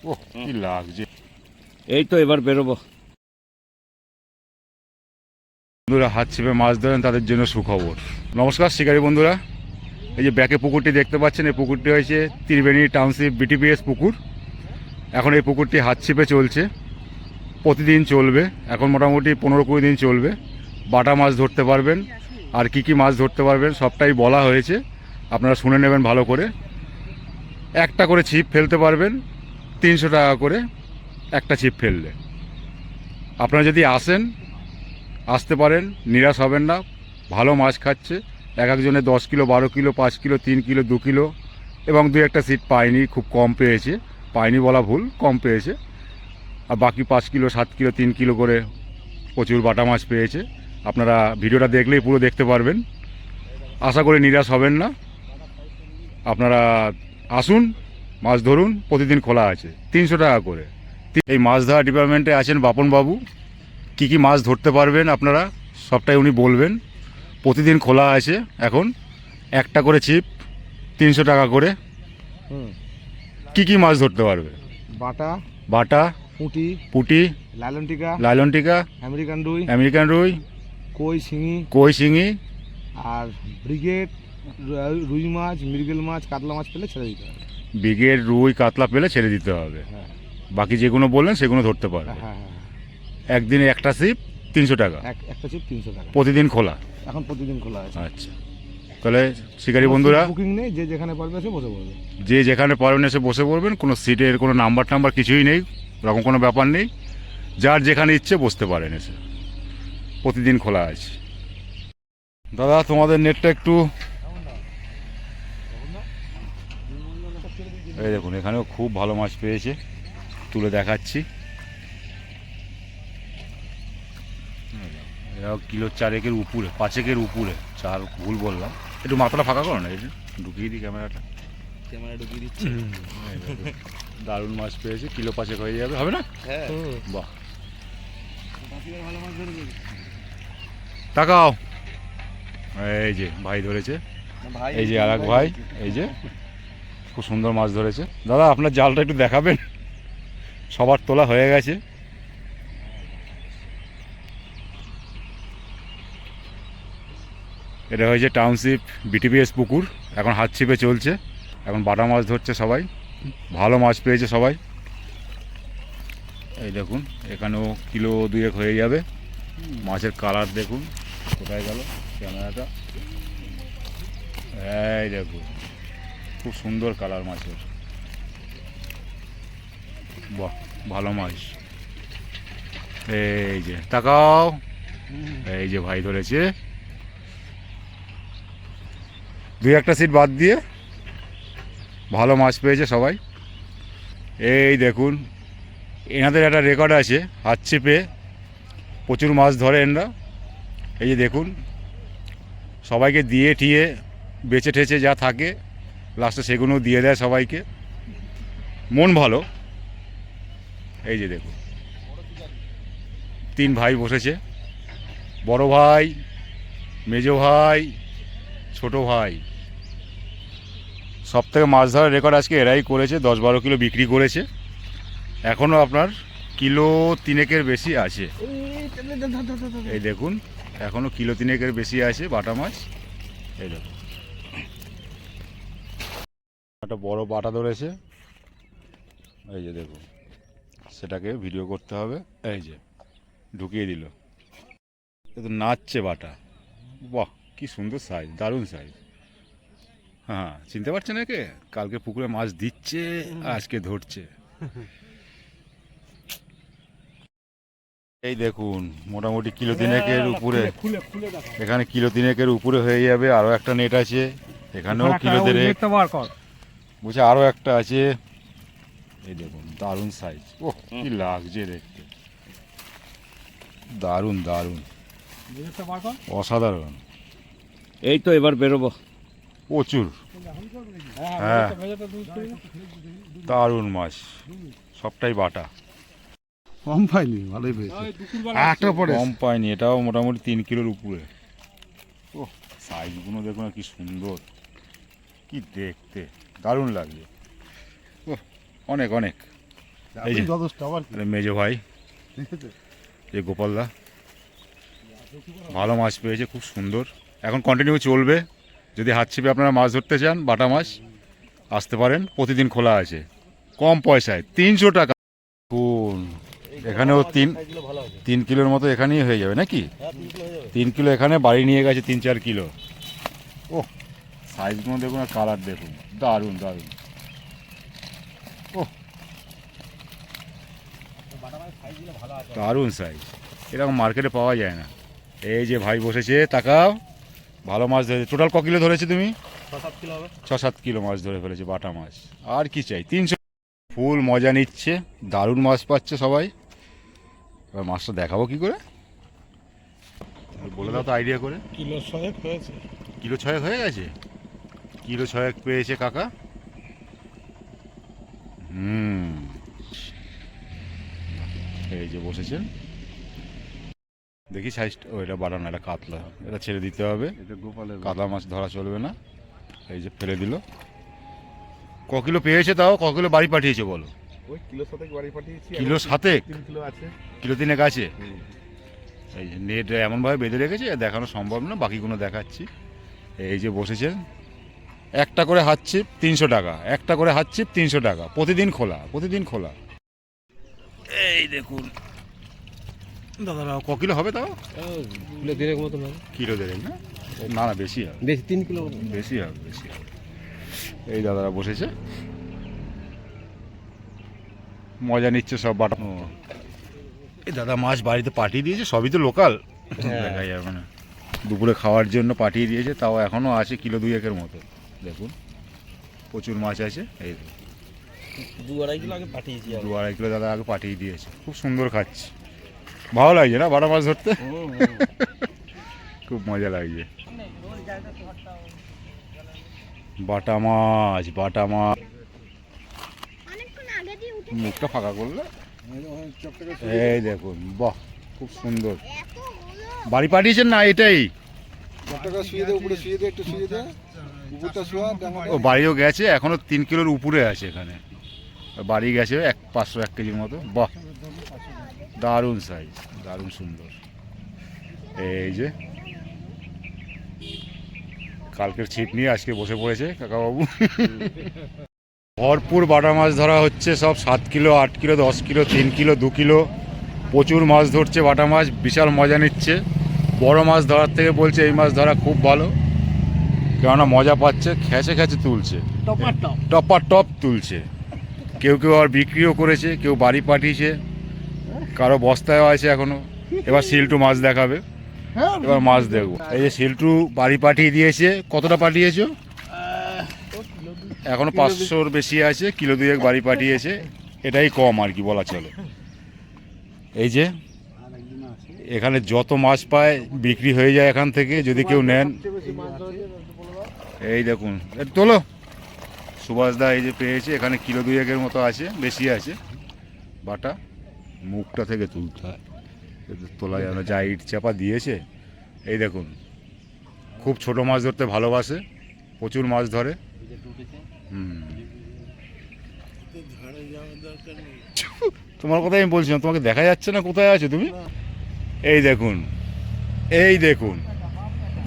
ও কি লাগছে। এই তো এবার বেরোবো। বন্ধুরা হাত ছিপে মাছ ধরেন তাদের জন্য সুখবর। নমস্কার শিকারী বন্ধুরা, এই যে ব্যাকে পুকুরটি দেখতে পাচ্ছেন, এই পুকুরটি হয়েছে ত্রিবেণী টাউনশিপ বিটিপিএস পুকুর। এখন এই পুকুরটি হাত ছিপে চলছে, প্রতিদিন চলবে। এখন মোটামুটি 15-20 দিন চলবে। বাটা মাছ ধরতে পারবেন, আর কি কি মাছ ধরতে পারবেন সবটাই বলা হয়েছে, আপনারা শুনে নেবেন ভালো করে। একটা করে ছিপ ফেলতে পারবেন, 300 টাকা করে একটা ছিপ ফেললে। আপনারা যদি আসতে পারেন, নিরাশ হবেন না। ভালো মাছ খাচ্ছে, এক একজনে 10 kilo, 12 kilo, 5 kilo, 3 kilo, 2 kilo, এবং 2-1টা সিট পায়নি, খুব কম পেয়েছে। পায়নি বলা ভুল, কম পেয়েছে। আর বাকি 5 কিলো, 7 কিলো, 3 কিলো করে প্রচুর বাটা মাছ পেয়েছে। আপনারা ভিডিওটা দেখলেই পুরো দেখতে পারবেন। আশা করি নিরাশ হবেন না। আপনারা আসুন, মাছ ধরুন, প্রতিদিন খোলা আছে, 300 টাকা করে। এই মাছ ধরা ডিপার্টমেন্টে আছেন বাপনবাবু। কি কি মাছ ধরতে পারবেন আপনারা সবটাই উনি বলবেন। প্রতিদিন খোলা আছে। এখন একটা করে ছিপ 300 টাকা করে। কি কি মাছ ধরতে পারবে? বাটা, পুঁটি, লাইলন টিকা, আমেরিকান রুই, কই শিঙি, আর ব্রিগেড, রুই মাছ, মৃগেল মাছ, কাতলা মাছ পেলে ছেড়ে দিতে হবে। ব্রিগেড, রুই, কাতলা পেলে ছেড়ে দিতে হবে। হ্যাঁ বাকি যেগুলো বললেন সেগুলো ধরতে পারবে। হ্যাঁ। একদিনে একটা ছিপ 300 টাকা, একটা ছিপ 300 টাকা, প্রতিদিন খোলা। এখন প্রতিদিন খোলা আছে। আচ্ছা, তাহলে শিকারী বন্ধুরা, বুকিং নেই, যে যেখানে পারবে এসে বসে পড়বে। যে যেখানে পারবেন এসে বসে পড়বেন। কোনো সিটের কোনো নাম্বার কিছুই নেই, এরকম কোনো ব্যাপার নেই। যার যেখানে ইচ্ছে বসতে পারেন এসে, প্রতিদিন খোলা আছে। দাদা তোমাদের নেটটা একটু, এই দেখুন এখানেও খুব ভালো মাছ পেয়েছে, তুলে দেখাচ্ছি। এরাও কিলো 4-এর উপরে, 5-এর উপরে। 4 ভুল বললাম, একটু মাথাটা ফাঁকা করো না, একটু ঢুকিয়ে দিই ক্যামেরা ঢুকিয়ে দিচ্ছি। দারুণ মাছ পেয়েছে, কিলো 5 হয়ে যাবে, হবে না? বাহ, তাকাও। এই যে ভাই ধরেছে, এই যে আর এক ভাই, এই যে খুব সুন্দর মাছ ধরেছে। দাদা আপনার জালটা একটু দেখাবেন, সবার তোলা হয়ে গেছে। এটা হয়েছে টাউনশিপ বিটিপিএস পুকুর, এখন হাত ছিপে চলছে। এখন বাটা মাছ ধরছে সবাই, ভালো মাছ পেয়েছে সবাই। এই দেখুন এখানেও কিলো 2 হয়ে যাবে। মাছের কালার দেখুন, কোথায় গেল ক্যামেরাটা, এই দেখুন খুব সুন্দর কালার মাছের। বাহ, ভালো মাছ। এই যে তাকাও, এই যে ভাই ধরেছে। 2-1টা সিট বাদ দিয়ে ভালো মাছ পেয়েছে সবাই। এই দেখুন এনাদের একটা রেকর্ড আছে, হাত ছিপে প্রচুর মাছ ধরে এনরা। এই যে দেখুন সবাইকে দিয়ে ঠিয়ে বেচে ঠেচে যা থাকে লাস্টে সেগুলো দিয়ে দেয় সবাইকে, মন ভালো। এই যে দেখুন 3 ভাই বসেছে, বড় ভাই, মেজো ভাই, ছোট ভাই। সব থেকে মাছ ধরার রেকর্ড আজকে এরাই করেছে, 10-12 কিলো বিক্রি করেছে। এখনও আপনার কিলো 3-এর বেশি আছে। এই দেখুন এখনও কিলো 3-এর বেশি আছে বাটা মাছ। এই দেখুন একটা বড় বাটা ধরেছে, এই যে দেখুন, সেটাকে ভিডিও করতে হবে। এই যে ঢুকিয়ে দিল, এ তো নাচছে বাটা। বাহ, কি সুন্দর সাইজ, দারুণ সাইজ। হ্যাঁ, চিনতে পারছেন একে? কালকে পুকুরে মাছ দিচ্ছে, আজকে ধরছে। এই দেখুন মোটামুটি কিলো 3-এর উপরে, এখানে কিলো 3-এর উপরে হয়ে যাবে। আরও একটা নেট আছে, এখানেও কিলো 3 বুঝে, আরও একটা আছে। এই দেখুন দারুণ সাইজ। ও কি লাগছে দেখতে, দারুণ দারুণ, অসাধারণ। এই তো এবার বেরোবো। প্রচুর, হ্যাঁ দারুণ মাছ, সবটাই বাটা। কম পাইনি, ভালোই পেয়েছে। কম পাইনি, এটাও মোটামুটি 3 কিলোর উপরে। ও সাইজগুলো দেখুন কি সুন্দর, কি দেখতে দারুণ লাগছে। ও অনেক অনেক এই যে যথেষ্ট আবার কি? মেজো ভাই, ঠিক আছে? এই গোপালদা ভালো মাছ পেয়েছে, খুব সুন্দর। এখন কন্টিনিউ চলবে। যদি হাত ছিপে আপনারা মাছ ধরতে চান, বাটা মাছ, আসতে পারেন। প্রতিদিন খোলা আছে, কম পয়সায় 300 টাকা। এখানেও 3 কিলোর মতো এখানেই হয়ে যাবে নাকি? 3 কিলো এখানে, বাড়ি নিয়ে গেছে 3-4 কিলো। ও সাইজগুলো দেখুন আর কালার দেখুন, দারুণ দারুণ। ও দারুণ সাইজ, এরকম মার্কেটে পাওয়া যায় না। এই যে ভাই বসেছে, তাকাও, ভালো মাছ ধরেছে। টোটাল ক কিলো ধরেছে তুমি? 6-7 কিলো মাছ ধরে ফেলেছে, বাটা মাছ। আর কি চাই? 300। ফুল মজা নিচ্ছে, দারুণ মাছ পাচ্ছে সবাই। এবার মাছটা দেখাবো কি করে, বলে দাও তো আইডিয়া করে। কিলো 6 হয়েছে। কিলো 6 হয়ে গেছে? কিলো 6 পেয়েছে কাকা। এই যে বসেছেন, দেখি সাইজটা। ও এটা বাড়ানো, এটা কাতলা, এটা ছেড়ে দিতে হবে। এটা গোপালের কাতলা মাছ ধরা চলবে না। এই যে ফেলে দিল। ক কিলো পেয়েছে তাও? ক কিলো বাড়ি পাঠিয়েছে বলো? ওই কিলো 7 বাড়ি পাঠিয়েছি। কিলো 7? 3 কিলো আছে। কিলো 3 আছে। এই যে নেট এমনভাবে বেঁধে রেখেছে, দেখানো সম্ভব না, বাকিগুলো দেখাচ্ছি। এই যে বসেছেন, একটা করে হাত ছিপ 300 টাকা, একটা করে হাত ছিপ 300 টাকা, প্রতিদিন খোলা, প্রতিদিন খোলা। এই দেখুন দাদারা, ক কিলো হবে তাও? কিলো 1.5 মতো না। কিলো 1.5 না? না না, বেশি হবে, বেশি 3 কিলো বেশি হবে, বেশি হবে। এই দাদারা বসেছে, মজা নিচ্ছে সব বাটা। এই দাদা মাছ বাড়িতে পাঠিয়ে দিয়েছে, সবই তো লোকাল, দেখা যাবে না। দুপুরে খাওয়ার জন্য পাঠিয়ে দিয়েছে, তাও এখনও আছে কিলো 2-1 মতো। দেখুন প্রচুর মাছ আছে। এই 2-2.5 কিলো আগে পাঠিয়েছি। 2-2.5 কিলো দাদা আগে পাঠিয়ে দিয়েছে। খুব সুন্দর খাচ্ছে, ভালো লাগছে না বাটা মাছ ধরতে? খুব মজা লাগছে। বাটা মাছ, বাটা মাছ। মুখটা ফাঁকা করলে, এই দেখুন, বাহ খুব সুন্দর। বাড়ি পাঠিয়েছেন না? এটাই ও বাড়িও গেছে, এখনো 3 কিলোর উপরে আছে এখানে। বাড়ি গেছে 501 কেজির মতো। বাহ দারুণ সাইজ, দারুণ সুন্দর। এই যে কালকের ছিপ নিয়ে আজকে বসে পড়েছে কাকাবাবু। ভরপুর বাটা মাছ ধরা হচ্ছে, সব 7 kilo, 8 kilo, 10 kilo, 3 kilo, 2 kilo. প্রচুর মাছ ধরছে বাটা মাছ, বিশাল মজা নিচ্ছে। বড় মাছ ধরার থেকে বলছে এই মাছ ধরা খুব ভালো, কেননা মজা পাচ্ছে, খেঁচে খেঁচে তুলছে, টপার টপ তুলছে। কেউ কেউ আর বিক্রিও করেছে, কেউ বাড়ি পাঠিয়েছে, কারো বস্তায়ও আছে এখনো। এবার সিল্টু মাছ দেখাবে, এবার মাছ দেখবো। এই যে সিল্টু বাড়ি পাঠিয়ে দিয়েছে। কতটা পাঠিয়েছো? এখনো 500-র বেশি আছে, কিলো 2 বাড়ি পাঠিয়েছে। এটাই কম আর কি বলা চলে। এই যে এখানে যত মাছ পায় বিক্রি হয়ে যায় এখান থেকে, যদি কেউ নেন। এই দেখুন, তোলো সুভাষদা, এই যে পেয়েছে, এখানে কিলো 2-1 মতো আছে, বেশি আছে বাটা। মুখটা থেকে তুলতে হয়, তোলা যাবে না, যা ইট চাপা দিয়েছে। এই দেখুন, খুব ছোট মাছ ধরতে ভালোবাসে, প্রচুর মাছ ধরে। তোমার কথাই আমি বলছিলাম, তোমাকে দেখা যাচ্ছে না, কোথায় আছো তুমি? এই দেখুন, এই দেখুন,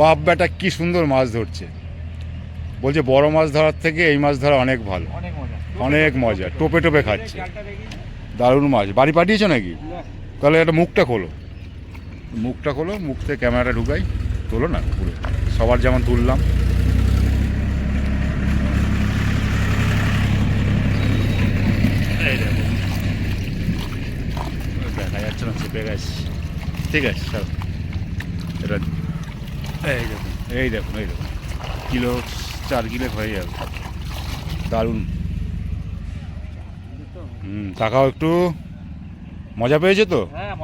বাপ বেটা কি সুন্দর মাছ ধরছে। বলছে বড় মাছ ধরার থেকে এই মাছ ধরা অনেক ভালো, অনেক মজা, টোপে টোপে খাচ্ছে। দারুণ মাছ। বাড়ি পাঠিয়েছো নাকি? তাহলে একটা মুখটা খোলো, মুখটা খোলো, মুখ থেকে ক্যামেরাটা ঢুকাই, তোলো না পুরো, সবার যেমন তুললাম। এই দেখো, দেখা যাচ্ছে না, চেপে গেছে। ঠিক আছে সব এটা। এই দেখুন, এই দেখুন, এই দেখুন, কিলো 4 কিলো হয়ে যাবে। দারুণ। তাকাও একটু। মজা পেয়েছো তো? হ্যাঁ,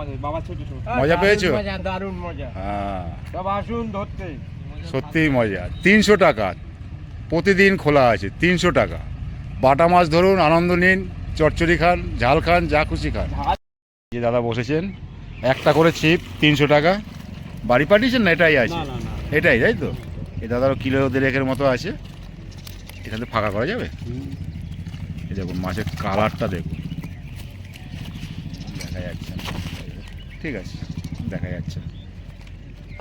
মজা পেয়েছো? দারুণ মজা। হ্যাঁ, সব আসুন ধরতে। সত্যিই মজা। 300 টাকা, প্রতিদিন খোলা আছে। 300 টাকা, বাটা মাছ ধরুন, আনন্দ নিন, চচ্চড়ি খান, ঝাল খান, যা খুশি খান। যে দাদা বসেছেন, একটা করে ছিপ 300 টাকা। বাড়ি পাঠিয়েছেন না? এটাই আছে, এটাই, তাই তো? এই দাদারও কিলো 1.5 মতো আছে। এখানে ফাঁকা করা যাবে? এই দেখুন মাছের কালারটা দেখুন, দেখা যাচ্ছে না। ঠিক আছে, দেখা যাচ্ছে।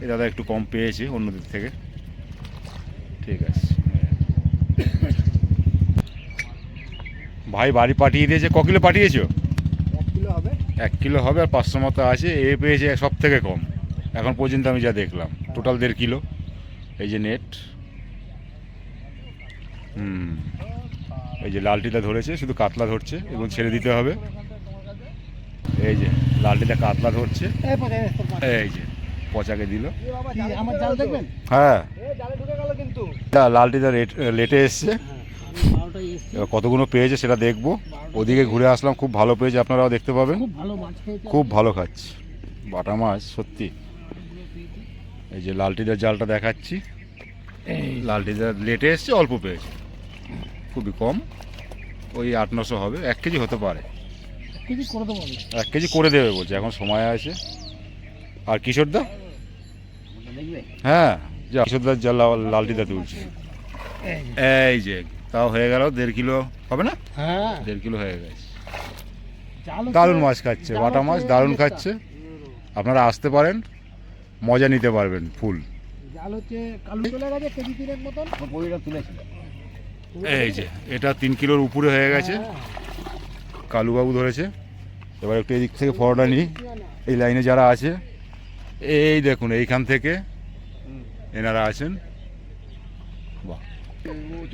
এই দাদা একটু কম পেয়েছে অন্যদের থেকে। ঠিক আছে, ভাই বাড়ি পাঠিয়ে দিয়েছে। ক কিলো পাঠিয়েছো? 1 কিলো হবে। 1 কিলো হবে, আর 500 মতো আছে। এ পেয়েছে সব থেকে কম এখন পর্যন্ত আমি যা দেখলাম, টোটাল 1.5 কিলো। এই যে নেট, এই যে লালটিটা ধরেছে, শুধু কাতলা ধরছে এবং ছেড়ে দিতে হবে। এই যে লালটিটা কাতলা ধরছে, এই যে পচাকে দিল। আমার জাল দেখবেন? হ্যাঁ, জালে ঢুকে গেল কিন্তু। লালটিটা লেটে এসছে। এবার কতগুলো পেয়েছে সেটা দেখবো। ওদিকে ঘুরে আসলাম, খুব ভালো পেয়েছে, আপনারাও দেখতে পাবেন। খুব ভালো খাচ্ছে বাটা মাছ সত্যি। এই যে লালটিদের জালটা দেখাচ্ছি, লালটিদের লেটে এসছে, অল্প পেয়েছে, খুবই কম, ওই 800-900 হবে। 1 কেজি হতে পারে, 1 কেজি করে দেবে বলছে, এখন সময় আছে। আর কিশোরদা, হ্যাঁ যা কিশোরদার জাল লালটিদা তুলছে। এই যে তাও হয়ে গেল 1.5 কিলো হবে না? হ্যাঁ, 1.5 কিলো হয়ে গেছে। দারুণ মাছ খাচ্ছে, বাটা মাছ দারুণ খাচ্ছে। আপনারা আসতে পারেন, মজা নিতে পারবেন ফুল। জাল হচ্ছে কালু চলে গেছে, কেজি 3 মতন। বড়িটা তুলেছিল। এই যে এটা 3 কিলোর উপরে হয়ে গেছে, কালুবাবু ধরেছে। এবার একটু এদিক থেকে ফটোটা নিই। এই লাইনে যারা আছে, এই দেখুন এইখান থেকে এনারা আছেন। বাহ,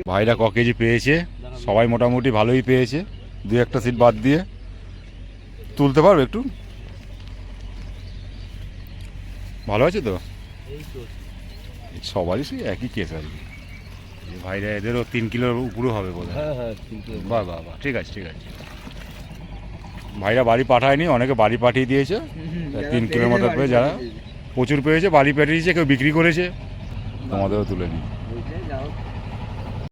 ভাইরা ক কেজি পেয়েছে? সবাই মোটামুটি ভালোই পেয়েছে, 2-1টা সিট বাদ দিয়ে। তুলতে পারবে একটু? ভালো আছে তো? সবারই সেই একই কেস আর কি। এই ভাইরা এদেরও 3 কিলোর উপরে হবে বোধ হয়। বাহ বাহ বাহ, ঠিক আছে ঠিক আছে। ভাইরা বাড়ি পাঠায়নি, অনেকে বাড়ি পাঠিয়ে দিয়েছে। 3 কিলোর মতো পেয়ে যারা প্রচুর পেয়েছে বাড়ি পাঠিয়ে দিয়েছে, কেউ বিক্রি করেছে। তোমাদেরও তুলে নিই।